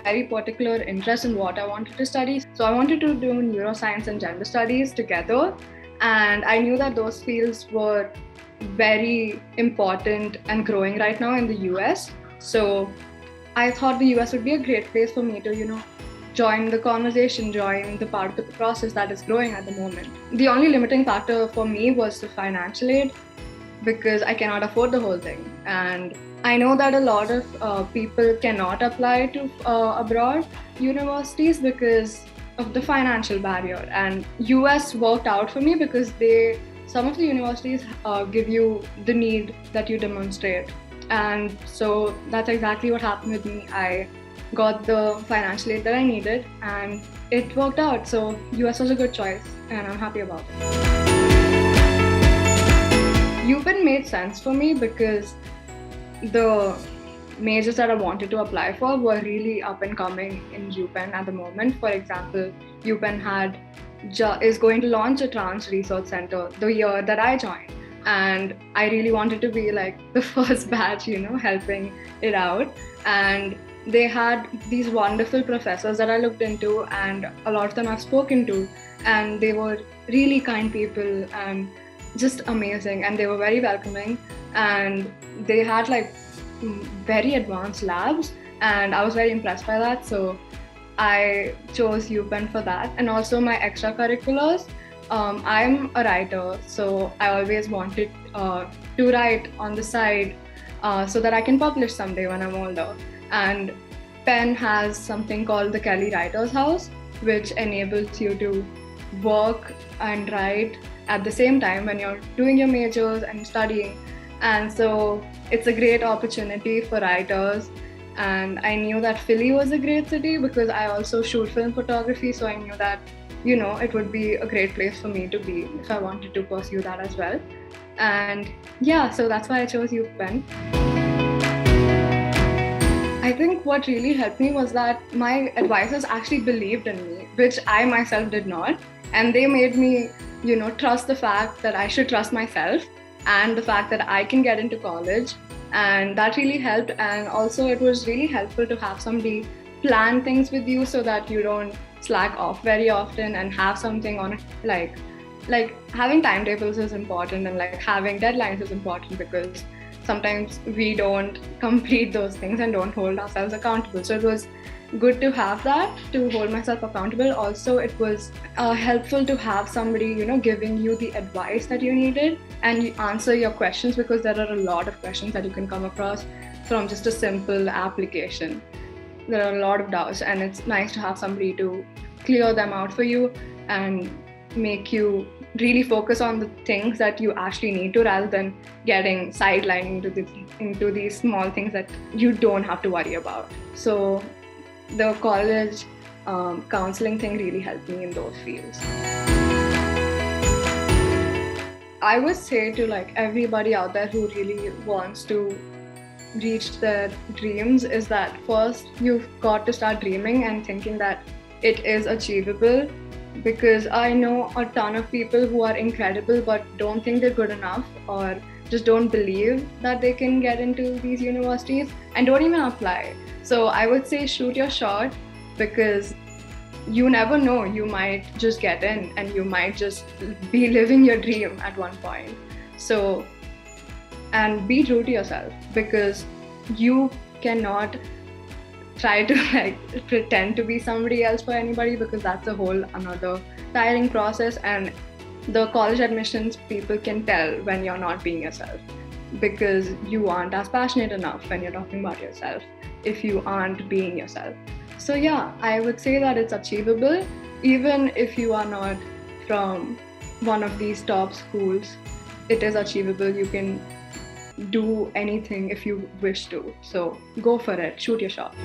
very particular interest in what I wanted to study. So I wanted to do neuroscience and gender studies together. And I knew that those fields were very important and growing right now in the US. So I thought the US would be a great place for me to, join the conversation, join the part of the process that is growing at the moment. The only limiting factor for me was the financial aid because I cannot afford the whole thing. And I know that a lot of people cannot apply to abroad universities because of the financial barrier. And US worked out for me because some of the universities give you the need that you demonstrate. And so that's exactly what happened with me. I got the financial aid that I needed and it worked out. So US was a good choice and I'm happy about it. UPenn made sense for me because the majors that I wanted to apply for were really up and coming in UPenn at the moment. For example, UPenn is going to launch a trans research center the year that I joined. And I really wanted to be like the first batch, helping it out. And they had these wonderful professors that I looked into, and a lot of them I've spoken to, and they were really kind people and just amazing, and they were very welcoming, and they had like very advanced labs, and I was very impressed by that. So I chose UPenn for that. And also my extracurriculars, I'm a writer, so I always wanted to write on the side so that I can publish someday when I'm older. And Penn has something called the Kelly Writers House, which enables you to work and write at the same time when you're doing your majors and studying. And so it's a great opportunity for writers. And I knew that Philly was a great city because I also shoot film photography. So I knew that, it would be a great place for me to be if I wanted to pursue that as well. And yeah, so that's why I chose UPenn. I think what really helped me was that my advisors actually believed in me, which I myself did not. And they made me, trust the fact that I should trust myself and the fact that I can get into college. And that really helped. And also it was really helpful to have somebody plan things with you so that you don't slack off very often, and have something on like having timetables is important, and like having deadlines is important because sometimes we don't complete those things and don't hold ourselves accountable. So it was good to have that, to hold myself accountable. Also, it was helpful to have somebody, giving you the advice that you needed and you answer your questions, because there are a lot of questions that you can come across from just a simple application. There are a lot of doubts, and it's nice to have somebody to clear them out for you and make you really focus on the things that you actually need to, rather than getting sidelined into these small things that you don't have to worry about. So the college counseling thing really helped me in those fields. I would say to like everybody out there who really wants to reach their dreams is that first you've got to start dreaming and thinking that it is achievable, because I know a ton of people who are incredible but don't think they're good enough, or just don't believe that they can get into these universities and don't even apply. So I would say shoot your shot, because you never know, you might just get in and you might just be living your dream at one point. So, and be true to yourself, because you cannot try to like pretend to be somebody else for anybody, because that's a whole another tiring process. And the college admissions people can tell when you're not being yourself, because you aren't as passionate enough when you're talking about yourself if you aren't being yourself. So yeah, I would say that it's achievable, even if you are not from one of these top schools. It is achievable. You can do anything if you wish to. So go for it, shoot your shot.